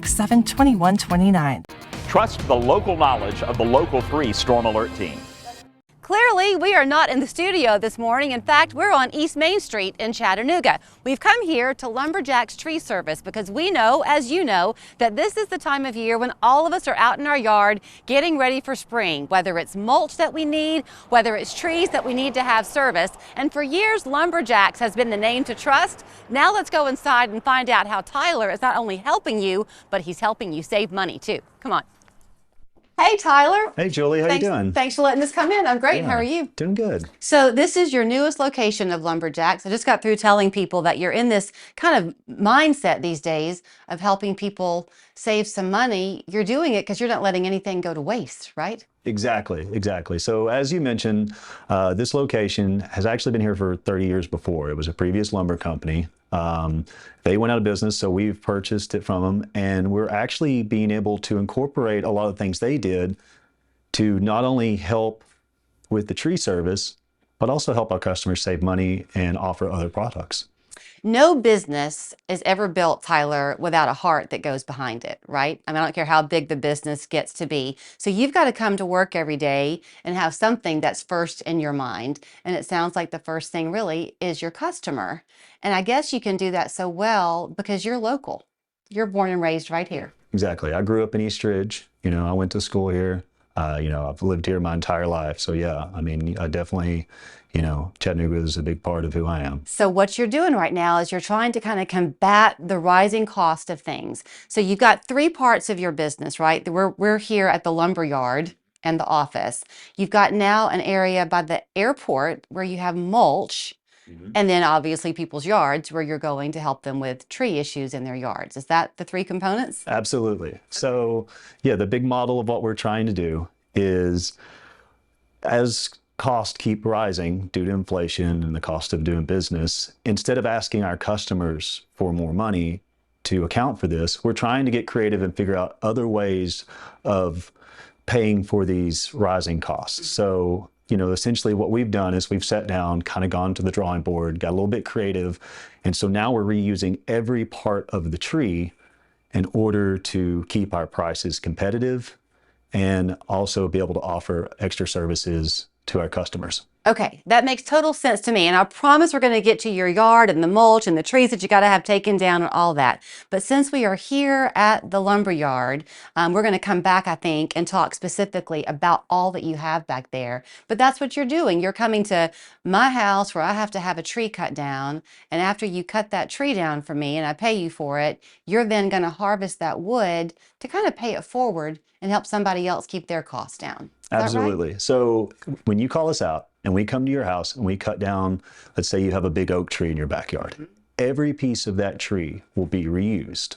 72129. Trust the local knowledge of the Local 3 Storm Alert team. Clearly, we are not in the studio this morning. In fact, we're on East Main Street in Chattanooga. We've come here to Lumberjacks Tree Service because we know, as you know, that this is the time of year when all of us are out in our yard getting ready for spring, whether it's mulch that we need, whether it's trees that we need to have serviced. And for years, Lumberjacks has been the name to trust. Now let's go inside and find out how Tyler is not only helping you, but he's helping you save money too. Come on. Hey, Tyler. Hey, Julie. How you doing? Thanks for letting us come in. I'm great. Yeah, How are you? Doing good. So this is your newest location of Lumberjacks. I just got through telling people that you're in this kind of mindset these days of helping people save some money. You're doing it because you're not letting anything go to waste, right? Exactly. So as you mentioned, this location has actually been here for 30 years before. It was a previous lumber company. They went out of business, so we've purchased it from them, and we're actually being able to incorporate a lot of things they did to not only help with the tree service, but also help our customers save money and offer other products. No business is ever built, Tyler, without a heart that goes behind it, right? I mean, I don't care how big the business gets to be. So you've got to come to work every day and have something that's first in your mind. And it sounds like the first thing really is your customer. And I guess you can do that so well because you're local. You're born and raised right here. Exactly. I grew up in East Ridge. I went to school here. I've lived here my entire life. So yeah, I mean, I definitely, Chattanooga is a big part of who I am. So what you're doing right now is you're trying to kind of combat the rising cost of things. So you've got three parts of your business, right? We're here at the lumber yard and the office. You've got now an area by the airport where you have mulch. And then obviously people's yards where you're going to help them with tree issues in their yards. Is that the three components? Absolutely. So yeah, the big model of what we're trying to do is as costs keep rising due to inflation and the cost of doing business, instead of asking our customers for more money to account for this, we're trying to get creative and figure out other ways of paying for these rising costs. So essentially what we've done is we've sat down, kind of gone to the drawing board, got a little bit creative. And so now we're reusing every part of the tree in order to keep our prices competitive and also be able to offer extra services to our customers. Okay, that makes total sense to me. And I promise we're going to get to your yard and the mulch and the trees that you got to have taken down and all that. But since we are here at the lumber yard, we're going to come back, I think, and talk specifically about all that you have back there. But that's what you're doing. You're coming to my house where I have to have a tree cut down. And after you cut that tree down for me and I pay you for it, you're then going to harvest that wood to kind of pay it forward and help somebody else keep their costs down. Absolutely. Right? So when you call us out and we come to your house and we cut down, let's say you have a big oak tree in your backyard, every piece of that tree will be reused.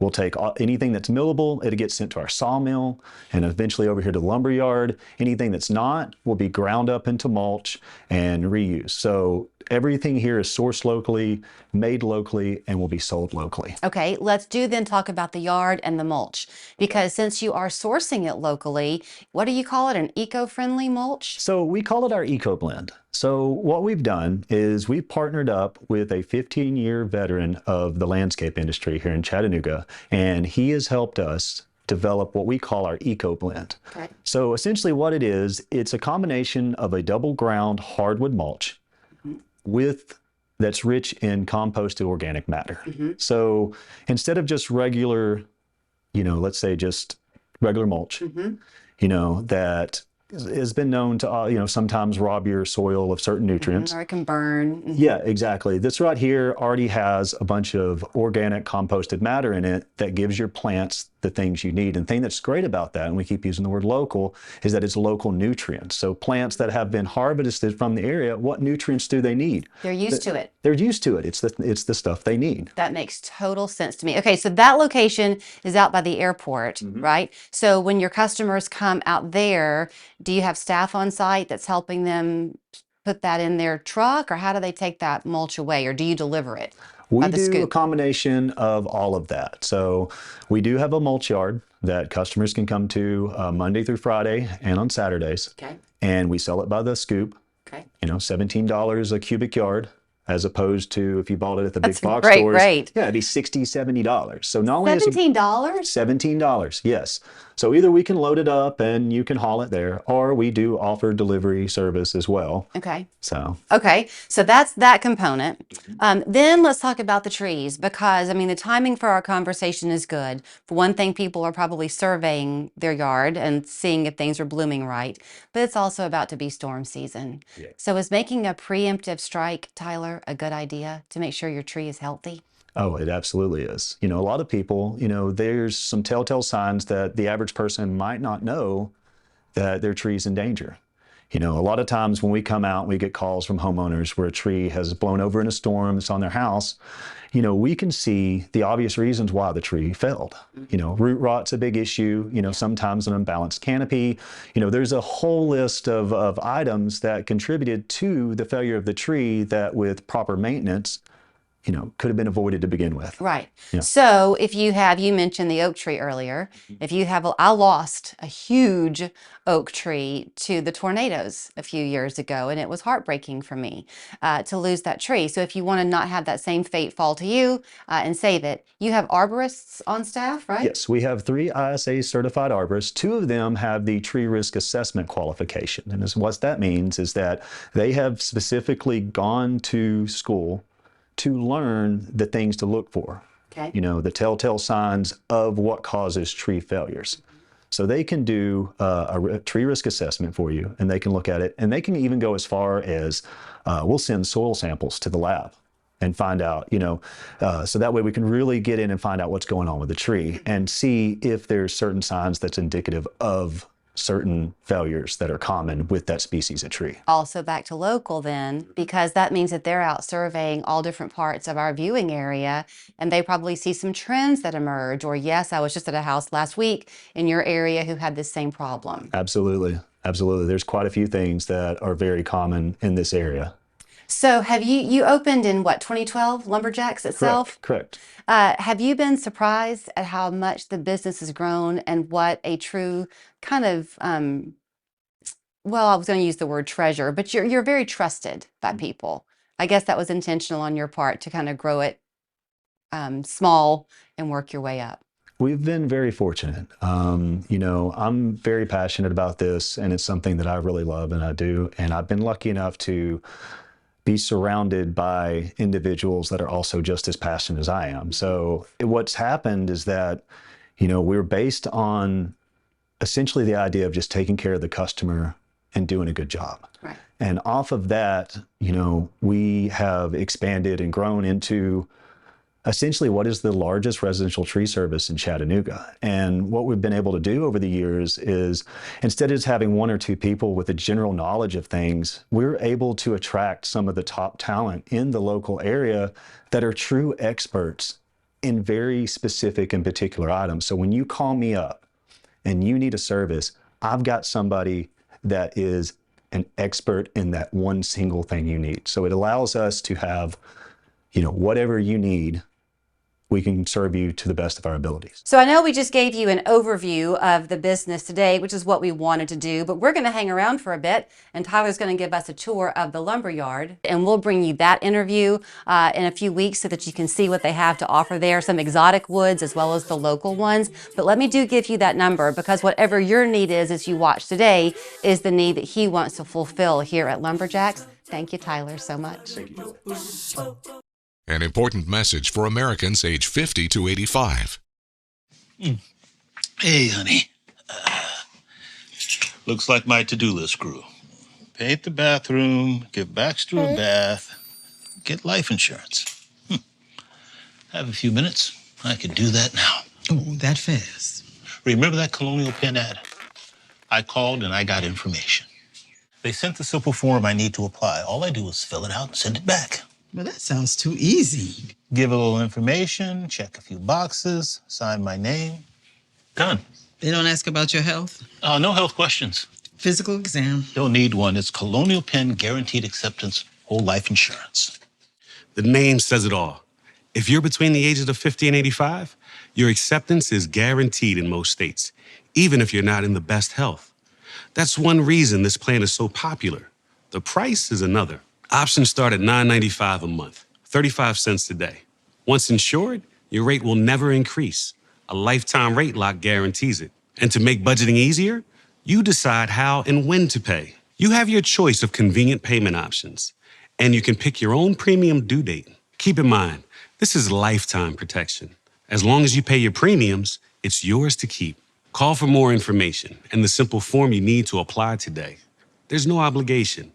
We'll take anything that's millable, it'll get sent to our sawmill and eventually over here to the lumber yard. Anything that's not will be ground up into mulch and reused. So everything here is sourced locally, made locally, and will be sold locally. Okay, let's then talk about the yard and the mulch. Because since you are sourcing it locally, what do you call it, an eco-friendly mulch? So we call it our eco blend. So what we've done is we've partnered up with a 15-year veteran of the landscape industry here in Chattanooga, and he has helped us develop what we call our eco blend. Okay. So essentially what it is, it's a combination of a double ground hardwood mulch that's rich in composted organic matter. So instead of just regular, let's say just regular mulch, that has been known to, sometimes rob your soil of certain nutrients. Or it can burn. Yeah, exactly. This right here already has a bunch of organic composted matter in it that gives your plants the things you need. And the thing that's great about that, and we keep using the word local, is that it's local nutrients. So plants that have been harvested from the area, what nutrients do they need? They're used to it. They're used to it. It's the stuff they need. That makes total sense to me. Okay, so that location is out by the airport, right? So when your customers come out there, do you have staff on site that's helping them put that in their truck, or how do they take that mulch away, or do you deliver it? We do a combination of all of that. So we do have a mulch yard that customers can come to Monday through Friday and on Saturdays. Okay. And we sell it by the scoop. Okay. $17 a cubic yard as opposed to if you bought it at the big box great stores. rate. Yeah, it'd be $60, $70. So not only is it $17? $17, yes. So either we can load it up and you can haul it there, or we do offer delivery service as well. Okay. So So that's that component. Then let's talk about the trees, because I mean the timing for our conversation is good. For one thing, people are probably surveying their yard and seeing if things are blooming right, but it's also about to be storm season. Yeah. So is making a preemptive strike, Tyler, a good idea to make sure your tree is healthy? Oh, it absolutely is. You know, a lot of people, you know, there's some telltale signs that the average person might not know that their tree's in danger. You know, a lot of times when we come out, we get calls from homeowners where a tree has blown over in a storm, it's on their house. You know, we can see the obvious reasons why the tree failed. You know, root rot's a big issue, you know, sometimes an unbalanced canopy. You know, there's a whole list of items that contributed to the failure of the tree that with proper maintenance, you know, could have been avoided to begin with. Right. Yeah. So if you have, you mentioned the oak tree earlier. If you have, I lost a huge oak tree to the tornadoes a few years ago, and it was heartbreaking for me to lose that tree. So if you want to not have that same fate fall to you and save it, you have arborists on staff, right? Yes, we have 3 ISA certified arborists. 2 of them have the tree risk assessment qualification. And what that means is that they have specifically gone to school to learn the things to look for. Okay. You know, the telltale signs of what causes tree failures. So they can do a tree risk assessment for you, and they can look at it, and they can even go as far as we'll send soil samples to the lab and find out, you know, so that way we can really get in and find out what's going on with the tree and see if there's certain signs that's indicative of certain failures that are common with that species of tree. Also back to local then, because that means that they're out surveying all different parts of our viewing area, and they probably see some trends that emerge. Or yes, I was just at a house last week in your area who had this same problem. Absolutely. Absolutely. There's quite a few things that are very common in this area. So have you opened in what, 2012, Lumberjacks itself? Correct. Have you been surprised at how much the business has grown and what a true kind of, well, I was going to use the word treasure, but you're very trusted by people. I guess that was intentional on your part to kind of grow it small and work your way up. We've been very fortunate. You know, I'm very passionate about this, and it's something that I really love and I do. And I've been lucky enough to be surrounded by individuals that are also just as passionate as I am. So what's happened is that, you know, we're based on essentially the idea of just taking care of the customer and doing a good job. Right. And off of that, you know, we have expanded and grown into essentially what is the largest residential tree service in Chattanooga. And what we've been able to do over the years is, instead of just having 1 or 2 people with a general knowledge of things, we're able to attract some of the top talent in the local area that are true experts in very specific and particular items. So when you call me up and you need a service, I've got somebody that is an expert in that one single thing you need. So it allows us to have, you know, whatever you need, we can serve you to the best of our abilities. So I know we just gave you an overview of the business today, which is what we wanted to do, but we're going to hang around for a bit, and Tyler's going to give us a tour of the lumber yard, and we'll bring you that interview in a few weeks so that you can see what they have to offer there, some exotic woods as well as the local ones. But let me give you that number, because whatever your need is as you watch today is the need that he wants to fulfill here at Lumberjacks. Thank you, Tyler, so much. Thank you. An important message for Americans age 50 to 85. Hey, honey. Looks like my to-do list grew. Paint the bathroom, give Baxter a bath, get life insurance. Have a few minutes? I could do that now. Oh, that fast? Remember that Colonial Penn ad? I called and I got information. They sent the simple form I need to apply. All I do is fill it out and send it back. Well, that sounds too easy. Give a little information, check a few boxes, sign my name. Done. They don't ask about your health? No health questions. Physical exam? Don't need one. It's Colonial Penn Guaranteed Acceptance Whole Life Insurance. The name says it all. If you're between the ages of 50 and 85, your acceptance is guaranteed in most states, even if you're not in the best health. That's one reason this plan is so popular. The price is another. Options start at $9.95 a month, 35 cents a day. Once insured, your rate will never increase. A lifetime rate lock guarantees it. And to make budgeting easier, you decide how and when to pay. You have your choice of convenient payment options, and you can pick your own premium due date. Keep in mind, this is lifetime protection. As long as you pay your premiums, it's yours to keep. Call for more information and the simple form you need to apply today. There's no obligation,